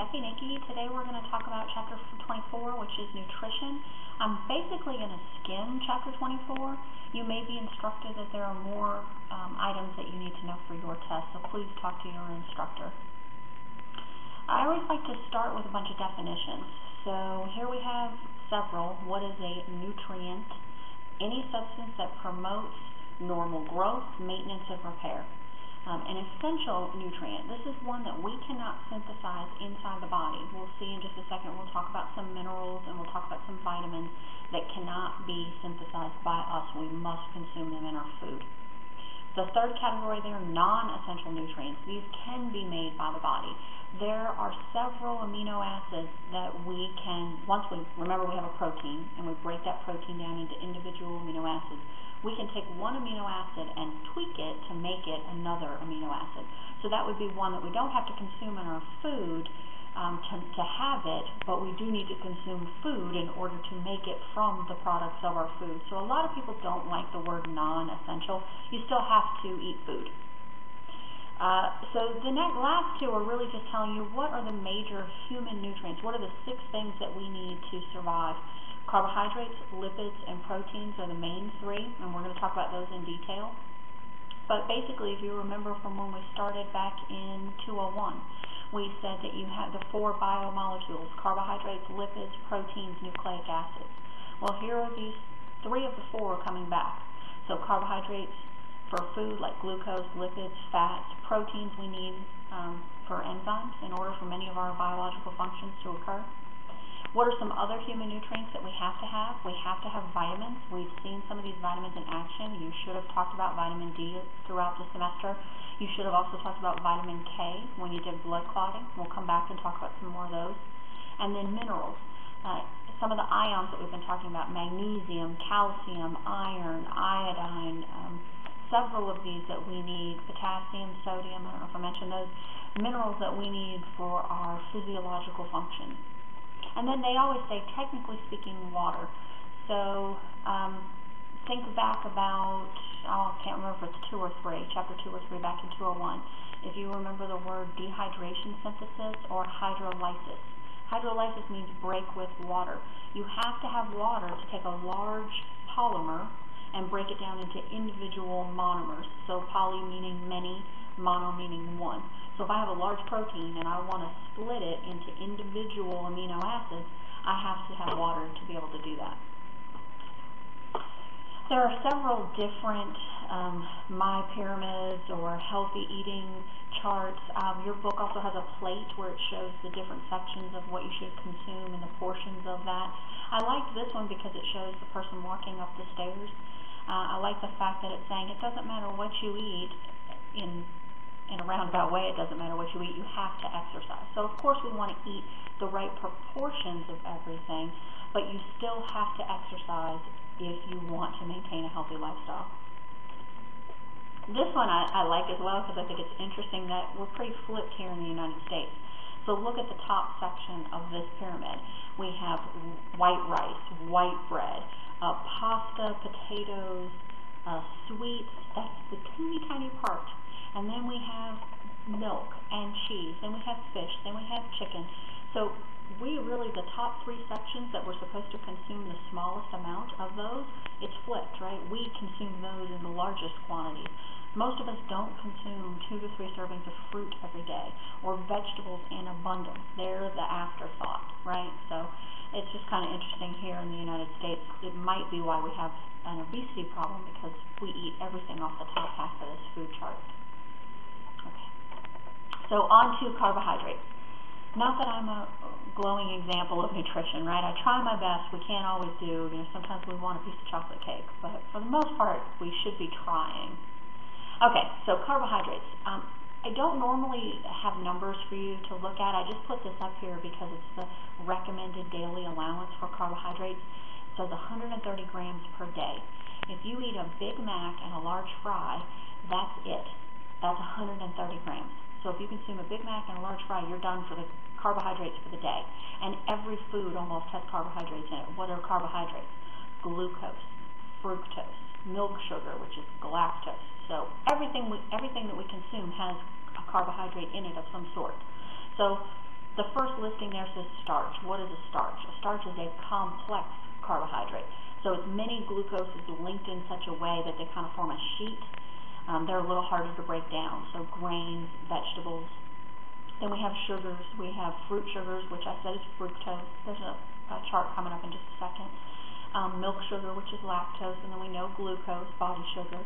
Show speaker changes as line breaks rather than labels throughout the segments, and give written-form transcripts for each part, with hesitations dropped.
Jeffe Nikki. Today we're going to talk about chapter 24, which is nutrition. I'm basically going to skim chapter 24. You may be instructed that there are more items that you need to know for your test, so please talk to your instructor. I always like to start with a bunch of definitions. So here we have several. What is a nutrient? Any substance that promotes normal growth, maintenance, and repair. An essential nutrient. This is one that we cannot synthesize inside the body. We'll see in just a second. We'll talk about some minerals and we'll talk about some vitamins that cannot be synthesized by us. We must consume them in our food. The third category there, non-essential nutrients. These can be made by the body. There are several amino acids that we can, remember we have a protein, and we break that protein down into individual amino acids. We can take one amino acid and tweak it to make it another amino acid. So that would be one that we don't have to consume in our food to have it, but we do need to consume food in order to make it from the products of our food. So a lot of people don't like the word non-essential. You still have to eat food. So the last two are really just telling you what are the major human nutrients. What are the 6 things that we need to survive? Carbohydrates, lipids, and proteins are the main 3, and we're going to talk about those in detail. But basically, if you remember from when we started back in 201, we said that you have the 4 biomolecules: carbohydrates, lipids, proteins, nucleic acids. Well, here are these 3 of the 4 coming back. So carbohydrates for food like glucose, lipids, fats, proteins we need for enzymes in order for many of our biological functions to occur. What are some other human nutrients that we have to have? We have to have vitamins. We've seen some of these vitamins in action. You should have talked about vitamin D throughout the semester. You should have also talked about vitamin K when you did blood clotting. We'll come back and talk about some more of those. And then minerals. Some of the ions that we've been talking about: magnesium, calcium, iron, iodine, several of these that we need, potassium, sodium, I don't know if I mentioned those, minerals that we need for our physiological function. And then they always say, technically speaking, water. So think back about, I can't remember if it's 2 or 3, chapter 2 or 3 back in 201. If you remember the word dehydration synthesis or hydrolysis. Hydrolysis means break with water. You have to have water to take a large polymer and break it down into individual monomers. So poly meaning many, mono meaning one. So if I have a large protein and I want to split it into individual amino acids, I have to have water to be able to do that. There are several different My Pyramids or healthy eating charts. Your book also has a plate where it shows the different sections of what you should consume and the portions of that. I like this one because it shows the person walking up the stairs. I like the fact that it's saying it doesn't matter what you eat in a roundabout way. It doesn't matter what you eat. You have to exercise. So of course we want to eat the right proportions of everything, but you still have to exercise if you want to maintain a healthy lifestyle. This one I like as well because I think it's interesting that we're pretty flipped here in the United States. So look at the top section of this pyramid. We have white rice, white bread, pasta, potatoes, sweets. That's the teeny tiny part. And then we have milk and cheese. Then we have fish. Then we have chicken. So the top 3 sections that we're supposed to consume the smallest amount of those, it's flipped, right? We consume those in the largest quantities. Most of us don't consume 2 to 3 servings of fruit every day, or vegetables in abundance. They're the afterthought, right? So it's just kind of interesting here in the United States. It might be why we have an obesity problem, because we eat everything off the top half of this food chart. Okay. So on to carbohydrates. Not that I'm a glowing example of nutrition, right? I try my best. We can't always do. Sometimes we want a piece of chocolate cake, but for the most part, we should be trying. Okay, so carbohydrates. I don't normally have numbers for you to look at. I just put this up here because it's the recommended daily allowance for carbohydrates. It says 130 grams per day. If you eat a Big Mac and a large fry, that's it. That's 130 grams. So if you consume a Big Mac and a large fry, you're done for the carbohydrates for the day. And every food almost has carbohydrates in it. What are carbohydrates? Glucose, fructose, milk sugar, which is galactose. So everything that we consume has a carbohydrate in it of some sort. So The first listing there says starch. What is a starch? A starch is a complex carbohydrate. So it's many glucoses linked in such a way that they kind of form a sheet. They're a little harder to break down. So grains, vegetables. Then we have sugars. We have fruit sugars, which I said is fructose. There's a chart coming up in just a second. Milk sugar, which is lactose, and then we know glucose, body sugar.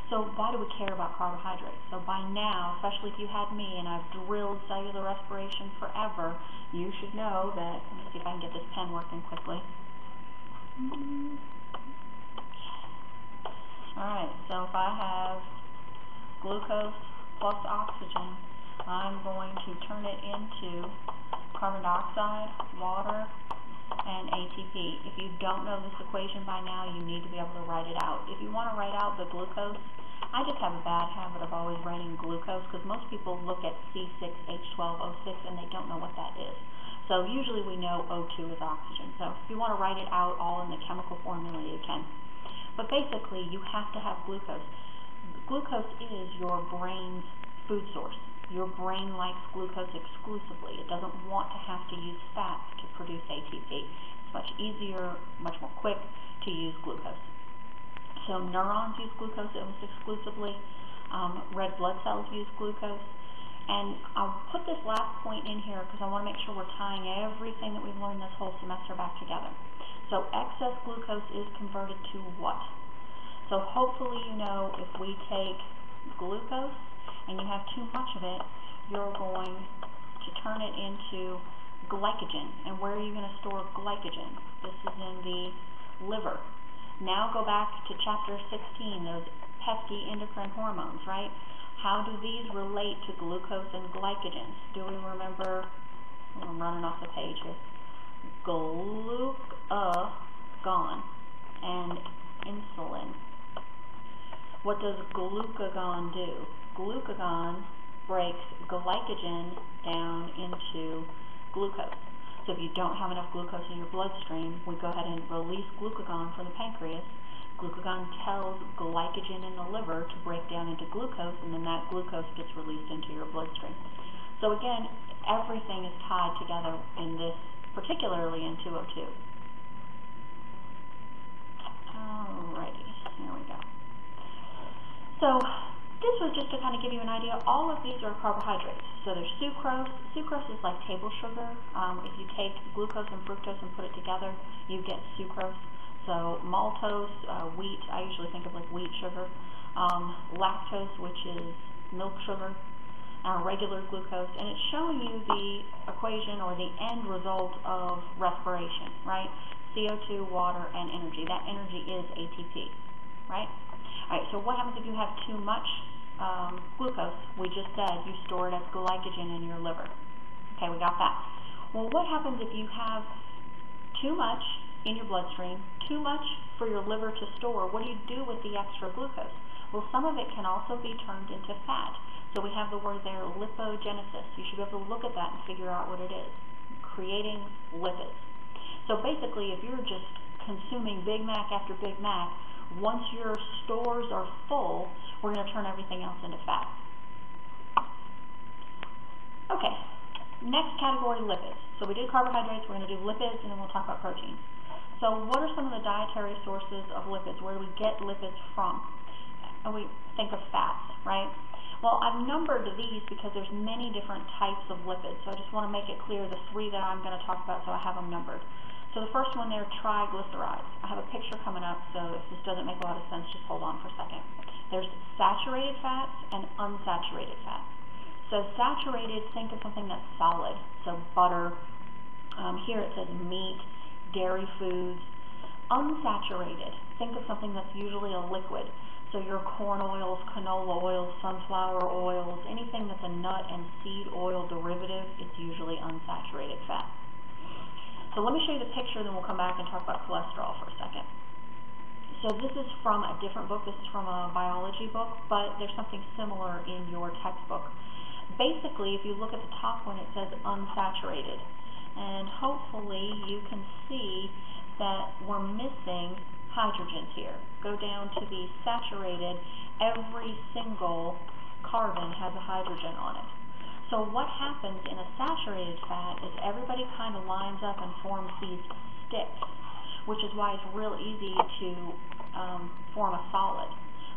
So why do we care about carbohydrates? So by now, especially if you had me and I've drilled cellular respiration forever, you should know that, let me see if I can get this pen working quickly. Alright, so if I have glucose plus oxygen, I'm going to turn it into carbon dioxide, water, and ATP. If you don't know this equation by now, you need to be able to write it out. If you want to write out the glucose, I just have a bad habit of always writing glucose because most people look at C6H12O6 and they don't know what that is. So usually we know O2 is oxygen. So if you want to write it out all in the chemical formula, you can. But basically, you have to have glucose. Glucose is your brain's food source. Your brain likes glucose exclusively. It doesn't want to have to use fats to produce ATP. It's much easier, much more quick to use glucose. So neurons use glucose almost exclusively. Red blood cells use glucose. And I'll put this last point in here because I want to make sure we're tying everything that we've learned this whole semester back together. So excess glucose is converted to what? So hopefully you know if we take glucose and you have too much of it, you're going to turn it into glycogen. And where are you going to store glycogen? This is in the liver. Now go back to chapter 16, those pesky endocrine hormones, right? How do these relate to glucose and glycogen? Do we remember? I'm running off the page here. Glucagon and insulin. What does glucagon do? Glucagon breaks glycogen down into glucose. So if you don't have enough glucose in your bloodstream, we go ahead and release glucagon from the pancreas. Glucagon tells glycogen in the liver to break down into glucose, and then that glucose gets released into your bloodstream. So again, everything is tied together in this, particularly in 202. Alrighty, here we go. So this was just to kind of give you an idea. All of these are carbohydrates. So there's sucrose. Sucrose is like table sugar. If you take glucose and fructose and put it together, you get sucrose. So maltose, wheat, I usually think of like wheat sugar. Lactose, which is milk sugar. Regular glucose. And it's showing you the equation or the end result of respiration, right? CO2, water, and energy. That energy is ATP, right? Alright, so what happens if you have too much glucose? We just said you store it as glycogen in your liver. Okay, we got that. Well, what happens if you have too much in your bloodstream, too much for your liver to store? What do you do with the extra glucose? Well, some of it can also be turned into fat. So we have the word there, lipogenesis. You should be able to look at that and figure out what it is. Creating lipids. So basically, if you're just consuming Big Mac after Big Mac, once your stores are full, we're going to turn everything else into fat. Okay, next category, lipids. So we did carbohydrates, we're going to do lipids, and then we'll talk about proteins. So what are some of the dietary sources of lipids? Where do we get lipids from? And we think of fats, right? Well, I've numbered these because there's many different types of lipids, so I just want to make it clear the three that I'm going to talk about, so I have them numbered. So the first one there, triglycerides. I have a picture coming up, so if this doesn't make a lot of sense, just hold on for a second. There's saturated fats and unsaturated fats. So saturated, think of something that's solid, so butter. Here it says meat, dairy foods. Unsaturated, think of something that's usually a liquid. So your corn oils, canola oils, sunflower oils, anything that's a nut and seed oil derivative, it's usually unsaturated fat. So let me show you the picture, then we'll come back and talk about cholesterol for a second. So this is from a different book. This is from a biology book, but there's something similar in your textbook. Basically, if you look at the top one, it says unsaturated. And hopefully you can see that we're missing hydrogens here. Go down to the saturated, every single carbon has a hydrogen on it. So what happens in a saturated fat is everybody kind of lines up and forms these sticks, which is why it's real easy to form a solid.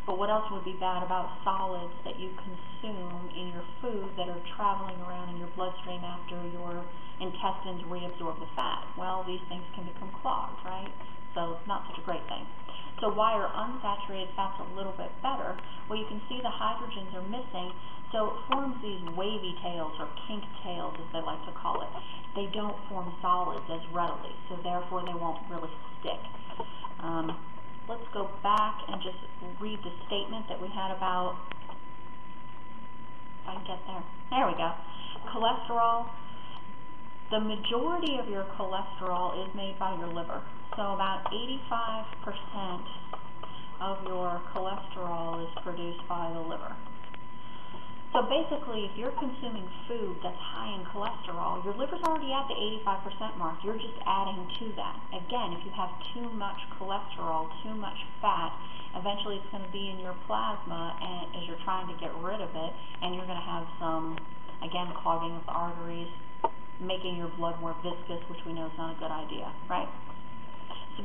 But what else would be bad about solids that you consume in your food that are traveling around in your bloodstream after your intestines reabsorb the fat? Well, these things can become clogged, right? So it's not such a great thing. So why are unsaturated fats a little bit better? Well, you can see the hydrogens are missing, so it forms these wavy tails, or kink tails as they like to call it. They don't form solids as readily, so therefore they won't really stick. Let's go back and just read the statement that we had about, if I can get there. There we go. Cholesterol. The majority of your cholesterol is made by your liver. So about 85% of your cholesterol is produced by the liver. So basically, if you're consuming food that's high in cholesterol, your liver's already at the 85% mark. You're just adding to that. Again, if you have too much cholesterol, too much fat, eventually it's going to be in your plasma and as you're trying to get rid of it, and you're going to have some, again, clogging of the arteries, making your blood more viscous, which we know is not a good idea, right? So,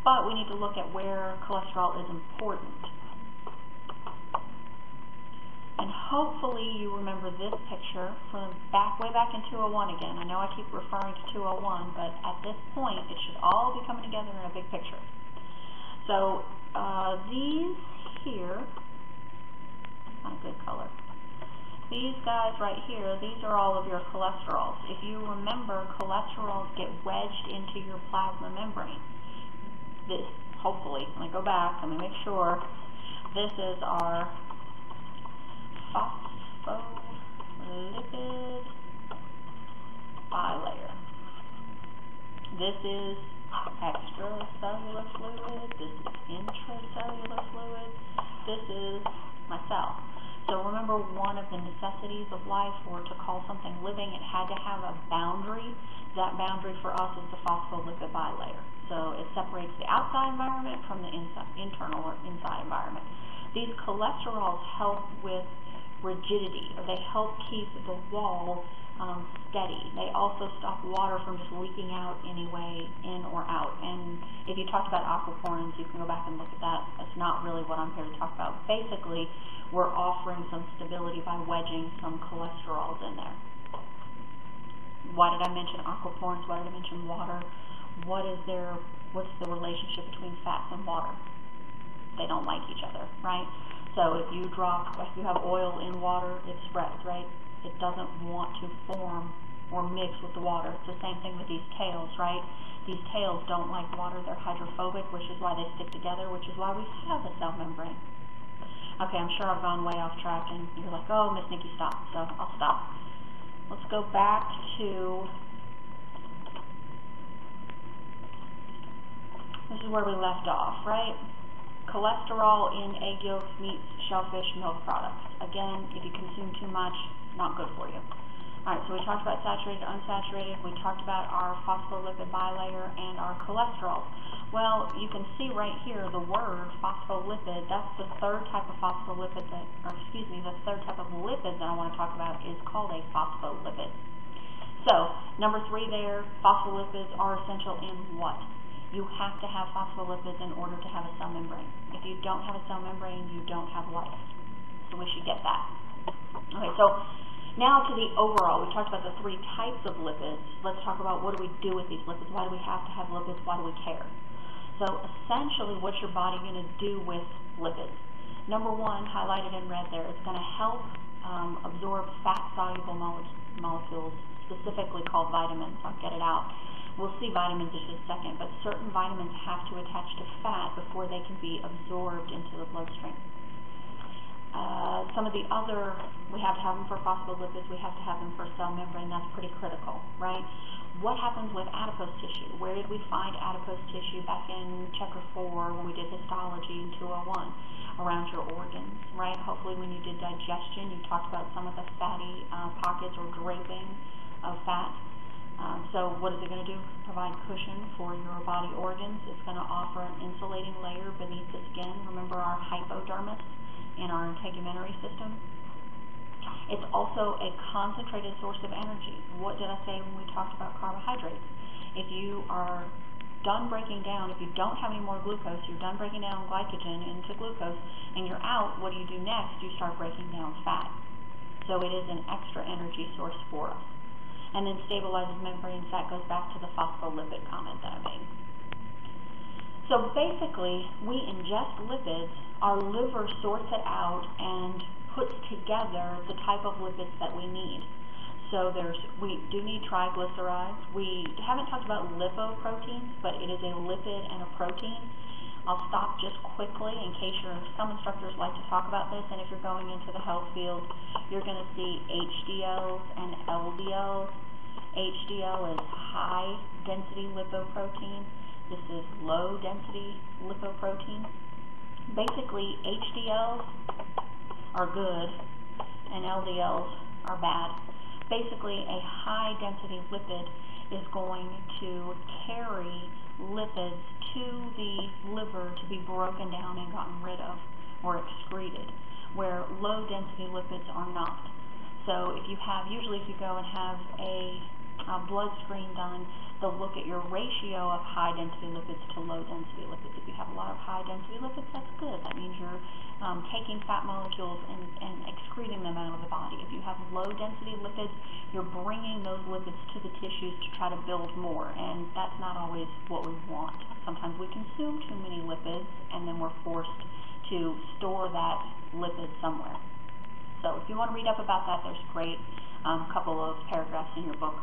but we need to look at where cholesterol is important. And hopefully you remember this picture from way back in 201 again. I know I keep referring to 201, but at this point it should all be coming together in a big picture. So these here, not a good color. These guys right here, these are all of your cholesterols. If you remember, cholesterols get wedged into your plasma membrane. This, hopefully, let me go back, let me make sure. This is our phospholipid bilayer. This is extracellular fluid. This is intracellular fluid. This is my cell. So remember, one of the necessities of life, or to call something living, it had to have a boundary. That boundary for us is the phospholipid bilayer. So it separates the outside environment from the internal or inside environment. These cholesterols help with rigidity, or they help keep the wall steady. They also stop water from just leaking out anyway, in or out. And if you talked about aquaporins, you can go back and look at that. That's not really what I'm here to talk about. Basically, we're offering some stability by wedging some cholesterols in there. Why did I mention aquaporins? Why did I mention water? What's the relationship between fats and water? They don't like each other, right? So if you have oil in water, it spreads, right? It doesn't want to form or mix with the water. It's the same thing with these tails, right? These tails don't like water. They're hydrophobic, which is why they stick together, which is why we have a cell membrane. Okay, I'm sure I've gone way off track, and you're like, oh, Miss Nikki, stop. So I'll stop. Let's go back to, this is where we left off, right? Cholesterol in egg yolks, meats, shellfish, milk products. Again, if you consume too much, not good for you. Alright, so we talked about saturated, unsaturated. We talked about our phospholipid bilayer and our cholesterol. Well, you can see right here the word phospholipid. That's the third type of phospholipid the third type of lipid that I want to talk about is called a phospholipid. So, number 3 there, phospholipids are essential in what? You have to have phospholipids in order to have a cell membrane. If you don't have a cell membrane, you don't have life. So we should get that. Okay, so now to the overall. We talked about the 3 types of lipids. Let's talk about what do we do with these lipids. Why do we have to have lipids? Why do we care? So essentially, what's your body going to do with lipids? Number 1, highlighted in red there, it's going to help absorb fat-soluble molecules, specifically called vitamins. I'll get it out. We'll see vitamins in just a second, but certain vitamins have to attach to fat before they can be absorbed into the bloodstream. Some of the other, we have to have them for phospholipids, we have to have them for cell membrane. That's pretty critical, right? What happens with adipose tissue? Where did we find adipose tissue back in Chapter 4 when we did histology in 201? Around your organs, right? Hopefully when you did digestion, you talked about some of the fatty pockets or draping of fat. So what is it going to do? Provide cushion for your body organs. It's going to offer an insulating layer beneath the skin. Remember our hypodermis in our integumentary system? It's also a concentrated source of energy. What did I say when we talked about carbohydrates? If you are done breaking down, if you don't have any more glucose, you're done breaking down glycogen into glucose, and you're out, what do you do next? You start breaking down fat. So it is an extra energy source for us. And then stabilizes membranes. That goes back to the phospholipid comment that I made. So basically, we ingest lipids, our liver sorts it out and puts together the type of lipids that we need. So we do need triglycerides. We haven't talked about lipoproteins, but it is a lipid and a protein. I'll stop just quickly in case some instructors like to talk about this, and if you're going into the health field, you're going to see HDLs and LDLs. HDL is high density lipoprotein. This is low density lipoprotein. Basically, HDLs are good and LDLs are bad. Basically, a high density lipid is going to carry lipids to the liver to be broken down and gotten rid of or excreted, where low density lipids are not. So usually if you go and have a blood screen done, they'll look at your ratio of high density lipids to low density lipids. If you have a lot of high density lipids, that's good. That means you're taking fat molecules and excreting them out of the body. If you have low density lipids, you're bringing those lipids to the tissues to try to build more, and that's not always what we want. Sometimes we consume too many lipids, and then we're forced to store that lipid somewhere. So if you want to read up about that, there's a great couple of paragraphs in your book.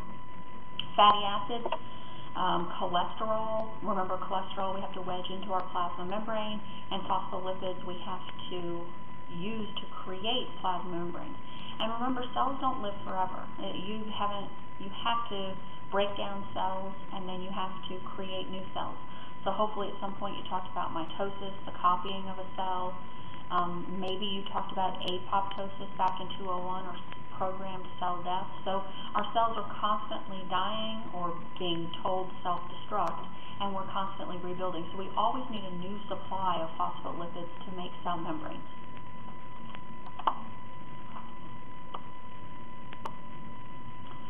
Fatty acids, cholesterol. Remember, cholesterol we have to wedge into our plasma membrane, and phospholipids we have to use to create plasma membranes. And remember, cells don't live forever. You have to break down cells, and then you have to create new cells. So hopefully at some point you talked about mitosis, the copying of a cell. Maybe you talked about apoptosis back in 201, or programmed cell death. So our cells are constantly dying or being told self-destruct, and we're constantly rebuilding. So we always need a new supply of phospholipids to make cell membranes.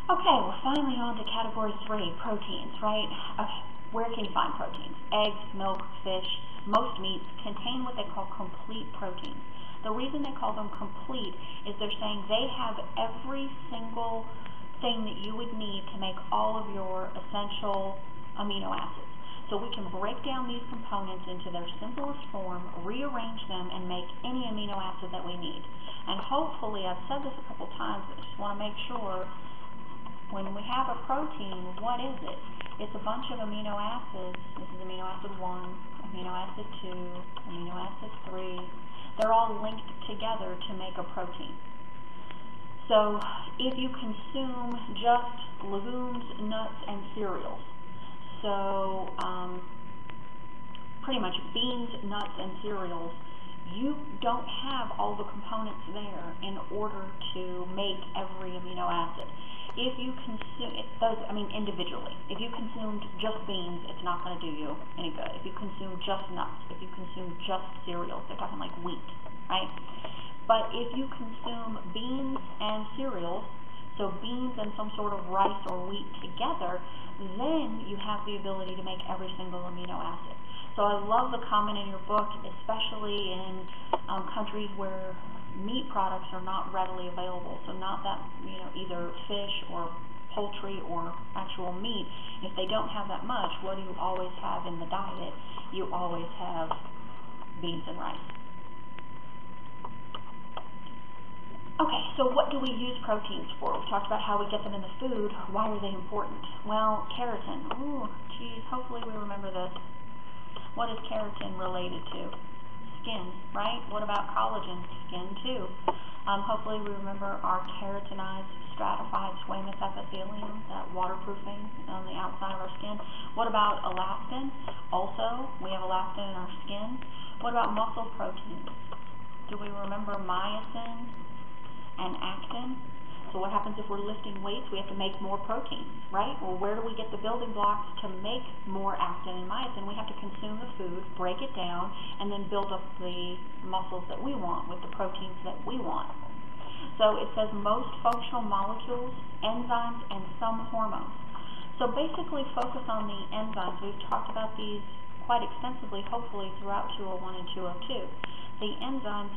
Okay, we're finally on to category 3, proteins, right? Okay, where can you find proteins? Eggs, milk, fish, most meats contain what they call complete proteins. The reason they call them complete is they're saying they have every single thing that you would need to make all of your essential amino acids. So we can break down these components into their simplest form, rearrange them, and make any amino acid that we need. And hopefully, I've said this a couple times, but I just want to make sure, when we have a protein, what is it? It's a bunch of amino acids. This is amino acid 1, amino acid 2, amino acid 3. They're all linked together to make a protein. So if you consume just legumes, nuts, and cereals, so pretty much beans, nuts, and cereals, you don't have all the components there in order to make every amino acid. If you consume individually, if you consumed just beans, it's not going to do you any good. If you consume just nuts, if you consume just cereals, they're talking like wheat, right? But if you consume beans and cereals, so beans and some sort of rice or wheat together, then you have the ability to make every single amino acid. So I love the comment in your book, especially in countries where meat products are not readily available. So not that, either fish or poultry or actual meat. If they don't have that much, what do you always have in the diet? You always have beans and rice. Okay, so what do we use proteins for? We talked about how we get them in the food. Why are they important? Well, keratin. Ooh, geez, hopefully we remember this. What is keratin related to? Skin, right? What about collagen? Skin too. Hopefully we remember our keratinized stratified squamous epithelium, that waterproofing on the outside of our skin. What about elastin? Also, we have elastin in our skin. What about muscle proteins? Do we remember myosin and actin? So what happens if we're lifting weights? We have to make more proteins, right? Well, where do we get the building blocks to make more actin and myosin? We have to consume the food, break it down, and then build up the muscles that we want with the proteins that we want. So it says most functional molecules, enzymes, and some hormones. So basically focus on the enzymes. We've talked about these quite extensively, hopefully, throughout 201 and 202. The enzymes,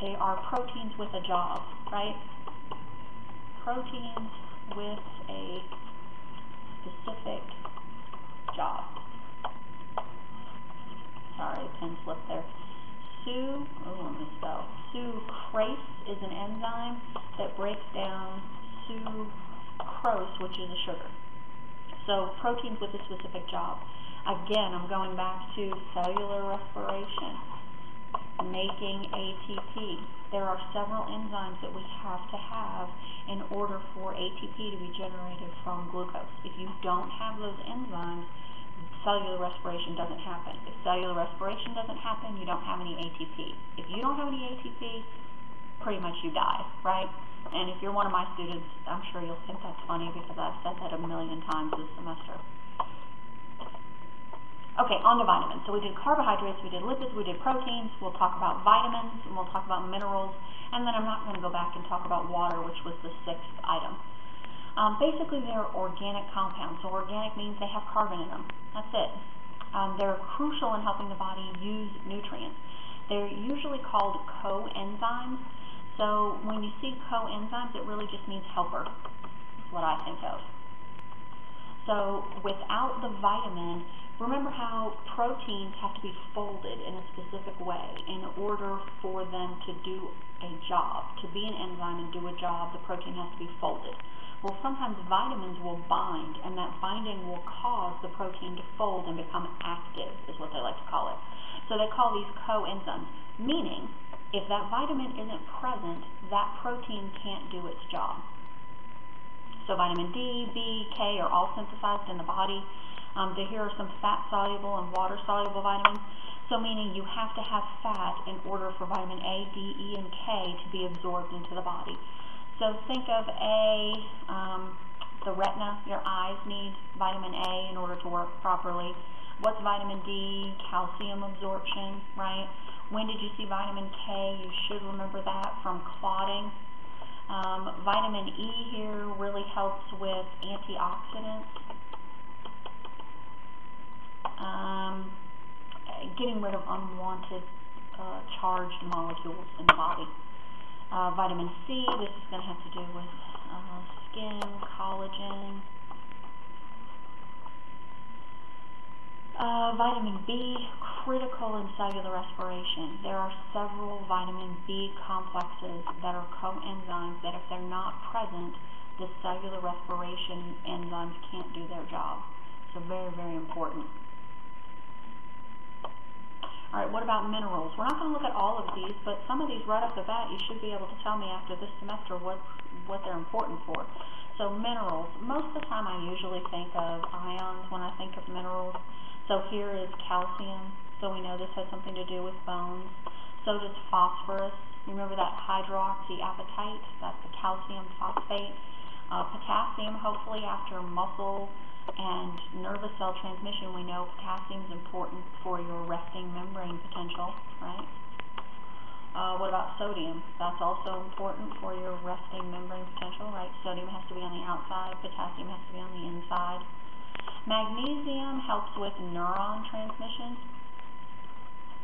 they are proteins with a job, right? Proteins with a specific job. Sorry, pen slipped there. Sucrase is an enzyme that breaks down sucrose, which is a sugar. So proteins with a specific job. Again, I'm going back to cellular respiration, making ATP. There are several enzymes that we have to have in order for ATP to be generated from glucose. If you don't have those enzymes, cellular respiration doesn't happen. If cellular respiration doesn't happen, you don't have any ATP. If you don't have any ATP, pretty much you die, right? And if you're one of my students, I'm sure you'll think that's funny because I've said that a million times this semester. Okay, on to vitamins. So we did carbohydrates, we did lipids, we did proteins. We'll talk about vitamins, and we'll talk about minerals. And then I'm not going to go back and talk about water, which was the 6th item. Basically, they're organic compounds. So organic means they have carbon in them. That's it. They're crucial in helping the body use nutrients. They're usually called coenzymes. So when you see coenzymes, it really just means helper. That's what I think of. So without the vitamin, remember how proteins have to be folded in a specific way in order for them to do a job. To be an enzyme and do a job, the protein has to be folded. Well, sometimes vitamins will bind, and that binding will cause the protein to fold and become active, is what they like to call it. So they call these coenzymes, meaning if that vitamin isn't present, that protein can't do its job. So vitamin D, B, K are all synthesized in the body. Here are some fat-soluble and water-soluble vitamins. So meaning you have to have fat in order for vitamin A, D, E, and K to be absorbed into the body. So think of the retina, your eyes need vitamin A in order to work properly. What's vitamin D? Calcium absorption, right? When did you see vitamin K? You should remember that from clotting. Vitamin E here really helps with antioxidants, getting rid of unwanted charged molecules in the body. Vitamin C, this is going to have to do with skin, collagen. Vitamin B, critical in cellular respiration. There are several vitamin B complexes that are coenzymes that if they're not present, the cellular respiration enzymes can't do their job. So very, very important. All right, what about minerals? We're not going to look at all of these, but some of these right off the bat, you should be able to tell me after this semester what they're important for. So minerals, most of the time I usually think of ions when I think of minerals. So here is calcium, so we know this has something to do with bones. So does phosphorus. Remember that hydroxyapatite? That's the calcium phosphate. Potassium, hopefully after muscle and nervous cell transmission, we know potassium is important for your resting membrane potential, right? What about sodium? That's also important for your resting membrane potential, right? Sodium has to be on the outside, potassium has to be on the inside. Magnesium helps with neuron transmission.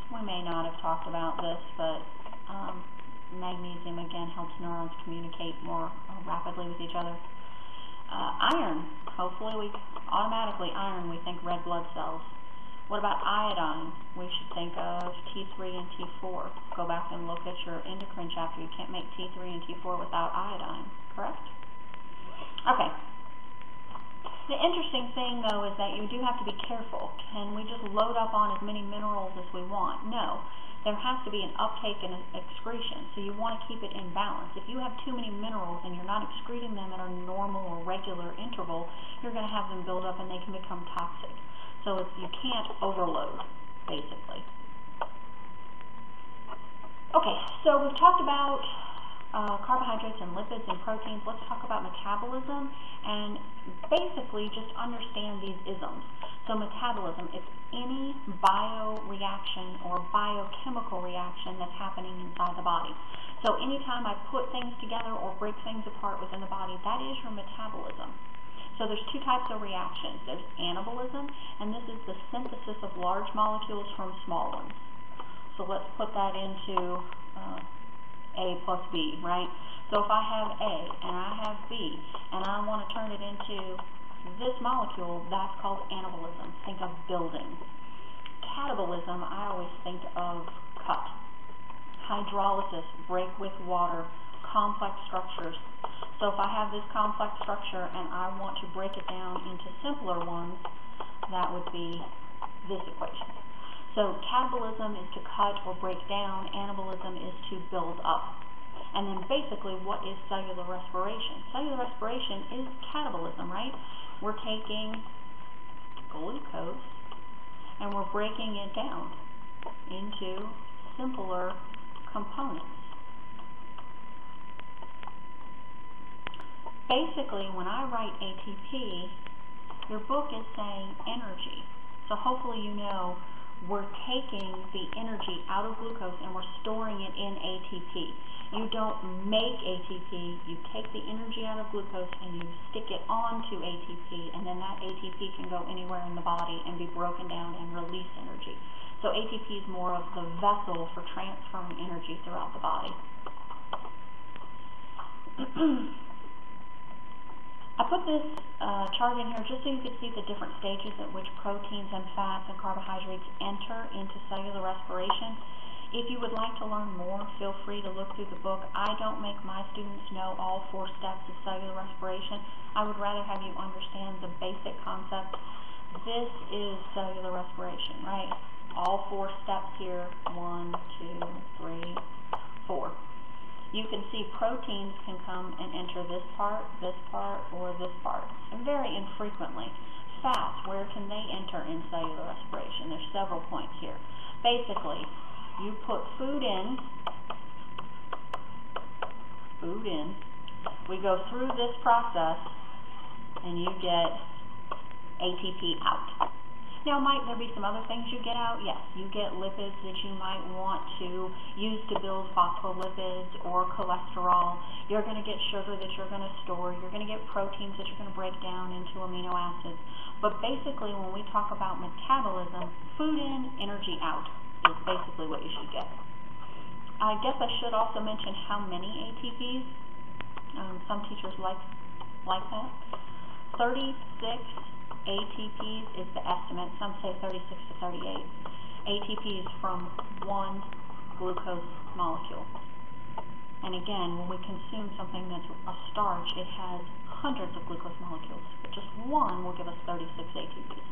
We may not have talked about this, but magnesium again helps neurons communicate more rapidly with each other. Iron, hopefully we think red blood cells. What about iodine? We should think of T3 and T4. Go back and look at your endocrine chapter. You can't make T3 and T4 without iodine, correct? Okay. The interesting thing, though, is that you do have to be careful. Can we just load up on as many minerals as we want? No. There has to be an uptake and an excretion, so you want to keep it in balance. If you have too many minerals and you're not excreting them at a normal or regular interval, you're going to have them build up and they can become toxic. So you can't overload, basically. Okay, so we've talked about carbohydrates and lipids and proteins, let's talk about metabolism and basically just understand these isms. So metabolism is any bioreaction or biochemical reaction that's happening inside the body. So anytime I put things together or break things apart within the body, that is your metabolism. So there's two types of reactions. There's anabolism, and this is the synthesis of large molecules from small ones. So let's put that into A plus B, right? So if I have A and I have B and I want to turn it into this molecule, that's called anabolism. Think of building. Catabolism, I always think of cut. Hydrolysis, break with water, complex structures. So if I have this complex structure and I want to break it down into simpler ones, that would be this equation. So catabolism is to cut or break down, anabolism is to build up. And then basically, what is cellular respiration? Cellular respiration is catabolism, right? We're taking glucose and we're breaking it down into simpler components. Basically, when I write ATP, your book is saying energy. So hopefully you know we're taking the energy out of glucose and we're storing it in ATP. You don't make ATP, you take the energy out of glucose and you stick it onto ATP, and then that ATP can go anywhere in the body and be broken down and release energy. So ATP is more of the vessel for transferring energy throughout the body. I put this chart in here just so you could see the different stages at which proteins and fats and carbohydrates enter into cellular respiration. If you would like to learn more, feel free to look through the book. I don't make my students know all 4 steps of cellular respiration. I would rather have you understand the basic concept. This is cellular respiration, right? All 4 steps here, 1, 2, 3, 4. You can see proteins can come and enter this part, or this part, and very infrequently. Fats, where can they enter in cellular respiration? There's several points here. Basically, you put food in, we go through this process, and you get ATP out. Now, might there be some other things you get out? Yes, you get lipids that you might want to use to build phospholipids or cholesterol. You're going to get sugar that you're going to store. You're going to get proteins that you're going to break down into amino acids. But basically, when we talk about metabolism, food in, energy out is basically what you should get. I guess I should also mention how many ATPs. Some teachers like that. 36 ATPs is the estimate. Some say 36 to 38 ATPs from one glucose molecule. And again, when we consume something that's a starch, it has hundreds of glucose molecules, but just one will give us 36 ATPs.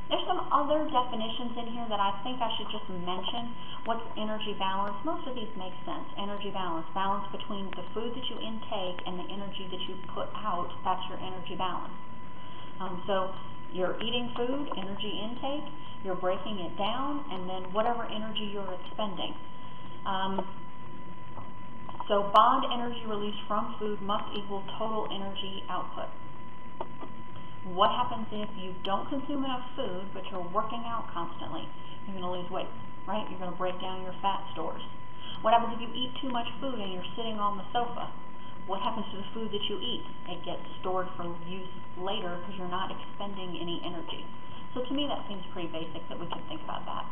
There's some other definitions in here that I think I should just mention. What's energy balance? Most of these make sense. Energy balance. Balance between the food that you intake and the energy that you put out. That's your energy balance. So you're eating food, energy intake, you're breaking it down, and then whatever energy you're expending. So bond energy released from food must equal total energy output. What happens if you don't consume enough food, but you're working out constantly? You're going to lose weight, right? You're going to break down your fat stores. What happens if you eat too much food and you're sitting on the sofa? What happens to the food that you eat? It gets stored for use later because you're not expending any energy. So to me, that seems pretty basic that we can think about that.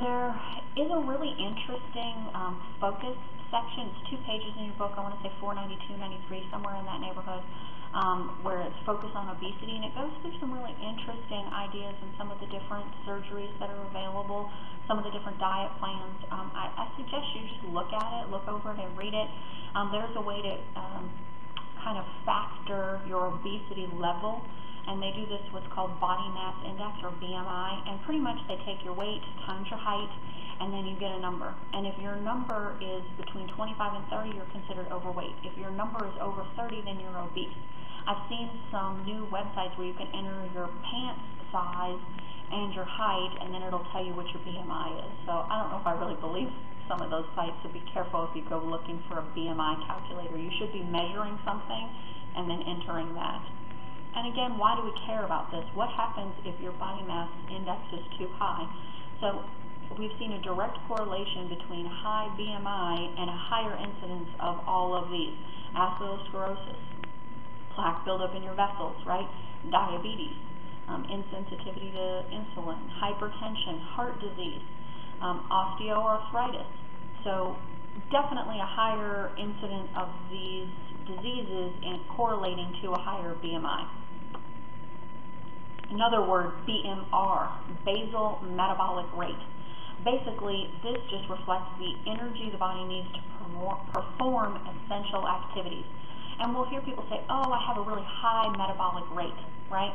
There is a really interesting focus section. It's 2 pages in your book. I want to say 492, 93, somewhere in that neighborhood. Where it's focused on obesity, and it goes through some really interesting ideas and some of the different surgeries that are available, some of the different diet plans. I suggest you just look at it, look over it, and read it. There's a way to kind of factor your obesity level, and they do this what's called body mass index, or BMI, and pretty much they take your weight times your height, and then you get a number. And if your number is between 25 and 30, you're considered overweight. If your number is over 30, then you're obese. I've seen some new websites where you can enter your pants size and your height, and then it'll tell you what your BMI is. So I don't know if I really believe some of those sites, so be careful if you go looking for a BMI calculator. You should be measuring something and then entering that. And again, why do we care about this? What happens if your body mass index is too high? So we've seen a direct correlation between high BMI and a higher incidence of all of these. Atherosclerosis, plaque buildup in your vessels, right? Diabetes, insensitivity to insulin, hypertension, heart disease, osteoarthritis. So definitely a higher incidence of these diseases and correlating to a higher BMI. Another word, BMR, basal metabolic rate. Basically, this just reflects the energy the body needs to perform essential activities. And we'll hear people say, oh, I have a really high metabolic rate, right?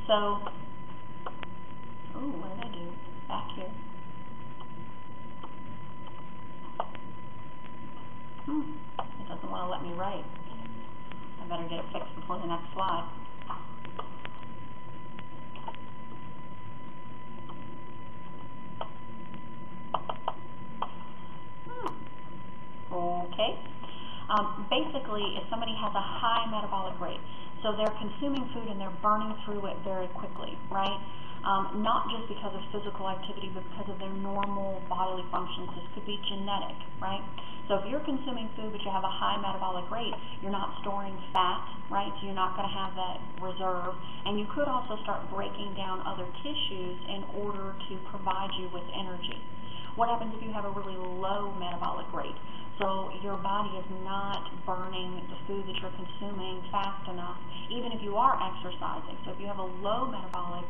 So, ooh, what did I do? Back here. It doesn't want to let me write. I better get it fixed before the next slide. Okay. Basically, if somebody has a high metabolic rate, so they're consuming food and they're burning through it very quickly, right? Not just because of physical activity, but because of their normal bodily functions. This could be genetic, right? So if you're consuming food but you have a high metabolic rate, you're not storing fat, right? So you're not going to have that reserve. And you could also start breaking down other tissues in order to provide you with energy. What happens if you have a really low metabolic rate? So your body is not burning the food that you're consuming fast enough, even if you are exercising. So if you have a low metabolic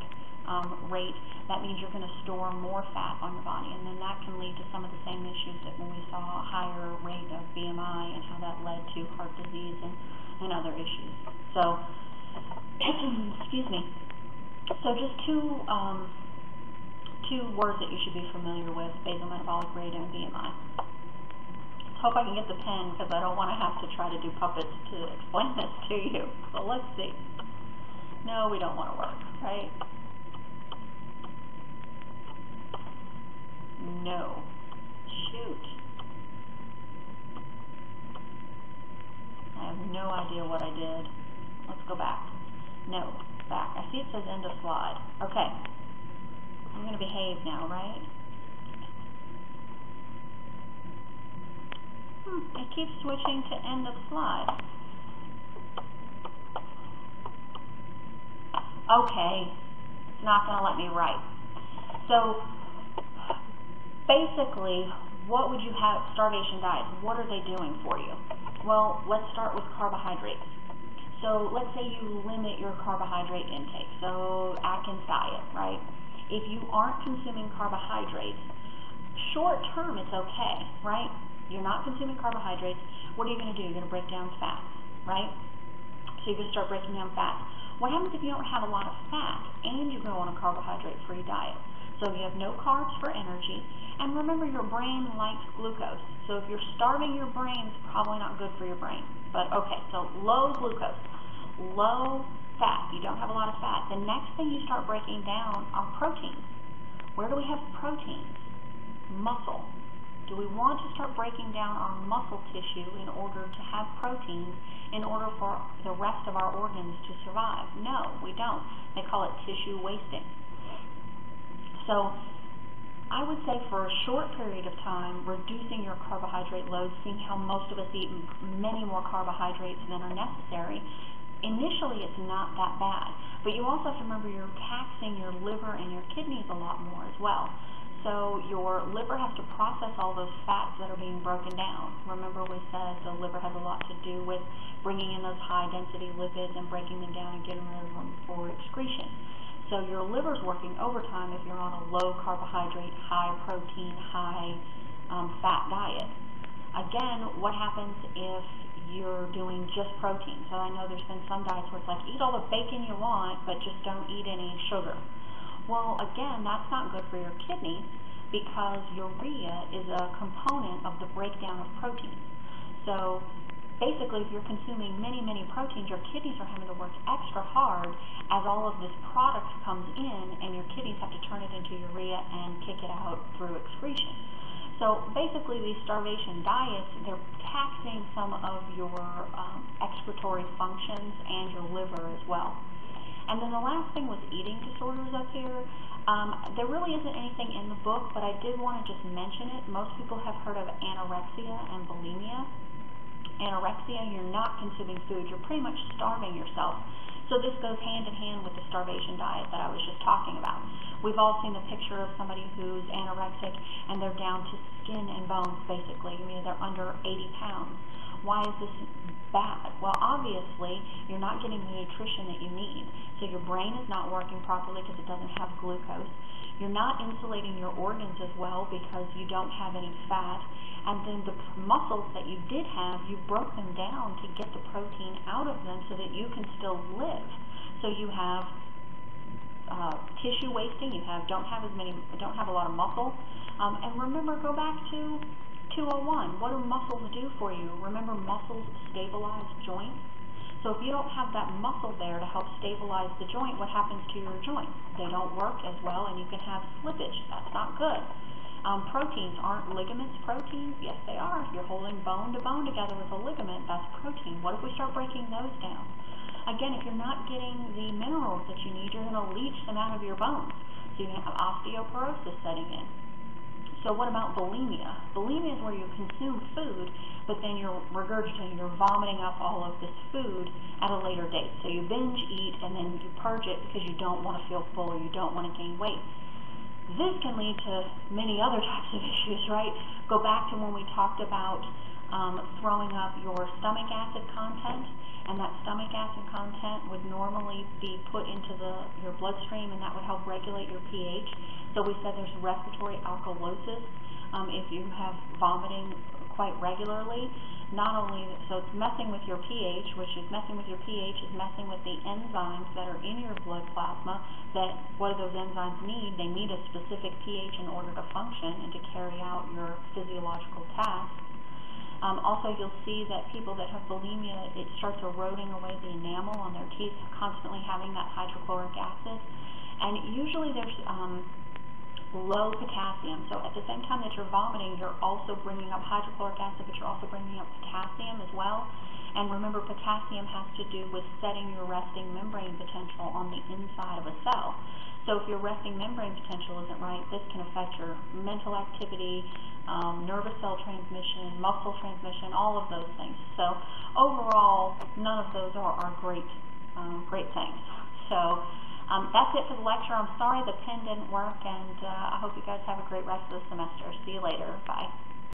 rate, that means you're going to store more fat on your body, and then that can lead to some of the same issues that when we saw a higher rate of BMI and how that led to heart disease and other issues. So, excuse me. So just two words that you should be familiar with, basal metabolic rate and BMI. Hope I can get the pen because I don't want to have to try to do puppets to explain this to you. So let's see. No, we don't want to work, right? No. Shoot. I have no idea what I did. Let's go back. No, back. I see it says end of slide. Okay. I'm going to behave now, right? It keeps switching to end of slide. Okay, it's not going to let me write. So, basically, what would you have, starvation diets, what are they doing for you? Well, let's start with carbohydrates. So, let's say you limit your carbohydrate intake, so Atkins diet, right? If you aren't consuming carbohydrates, short term it's okay, right? You're not consuming carbohydrates. What are you going to do? You're going to break down fats, right? So you're going to start breaking down fats. What happens if you don't have a lot of fat and you go on a carbohydrate-free diet? So you have no carbs for energy. And remember, your brain likes glucose. So if you're starving your brain, it's probably not good for your brain. But okay, so low glucose, low fat. You don't have a lot of fat. The next thing you start breaking down are proteins. Where do we have proteins? Muscle. Do we want to start breaking down our muscle tissue in order to have proteins in order for the rest of our organs to survive? No, we don't. They call it tissue wasting. So I would say for a short period of time, reducing your carbohydrate load, seeing how most of us eat many more carbohydrates than are necessary, initially it's not that bad. But you also have to remember you're taxing your liver and your kidneys a lot more as well. So your liver has to process all those fats that are being broken down. Remember we said the liver has a lot to do with bringing in those high-density lipids and breaking them down and getting rid of them for excretion. So your liver's working overtime if you're on a low-carbohydrate, high-protein, high-fat diet. Again, what happens if you're doing just protein? So I know there's been some diets where it's like, eat all the bacon you want, but just don't eat any sugar. Well, again, that's not good for your kidneys because urea is a component of the breakdown of proteins. So basically, if you're consuming many, many proteins, your kidneys are having to work extra hard as all of this product comes in, and your kidneys have to turn it into urea and kick it out through excretion. So basically these starvation diets, they're taxing some of your excretory functions and your liver as well. And then the last thing was eating disorders up here. There really isn't anything in the book, but I did want to just mention it. Most people have heard of anorexia and bulimia. Anorexia, you're not consuming food, you're pretty much starving yourself. So this goes hand in hand with the starvation diet that I was just talking about. We've all seen the picture of somebody who's anorexic and they're down to skin and bones, basically. I mean, they're under 80 pounds. Why is this bad? Well, obviously, you're not getting the nutrition that you need. So your brain is not working properly because it doesn't have glucose. You're not insulating your organs as well because you don't have any fat. And then the muscles that you did have, you broke them down to get the protein out of them so that you can still live. So you have tissue wasting. You don't have a lot of muscle. And remember, go back to 201. What do muscles do for you? Remember, muscles stabilize joints. So if you don't have that muscle there to help stabilize the joint, what happens to your joints? They don't work as well, and you can have slippage. That's not good. Proteins, aren't ligaments proteins? Yes, they are. If you're holding bone to bone together with a ligament, that's protein. What if we start breaking those down? Again, if you're not getting the minerals that you need, you're going to leach them out of your bones. So you can have osteoporosis setting in. So what about bulimia? Bulimia is where you consume food, but then you're regurgitating, you're vomiting up all of this food at a later date. So you binge eat and then you purge it because you don't want to feel full or you don't want to gain weight. This can lead to many other types of issues, right? Go back to when we talked about throwing up your stomach acid content, and that stomach acid content would normally be put into your bloodstream, and that would help regulate your pH. So we said there's respiratory alkalosis if you have vomiting quite regularly. Not only, so it's messing with your pH, which is messing with your pH is messing with the enzymes that are in your blood plasma. That what do those enzymes need? They need a specific pH in order to function and to carry out your physiological tasks. Also, you'll see that people that have bulimia, it starts eroding away the enamel on their teeth, constantly having that hydrochloric acid. And usually there's low potassium. So at the same time that you're vomiting, you're also bringing up hydrochloric acid, but you're also bringing up potassium as well. And remember, potassium has to do with setting your resting membrane potential on the inside of a cell. So if your resting membrane potential isn't right, this can affect your mental activity, nervous cell transmission, muscle transmission, all of those things. So overall, none of those are great things. So that's it for the lecture. I'm sorry the pen didn't work, and I hope you guys have a great rest of the semester. See you later. Bye.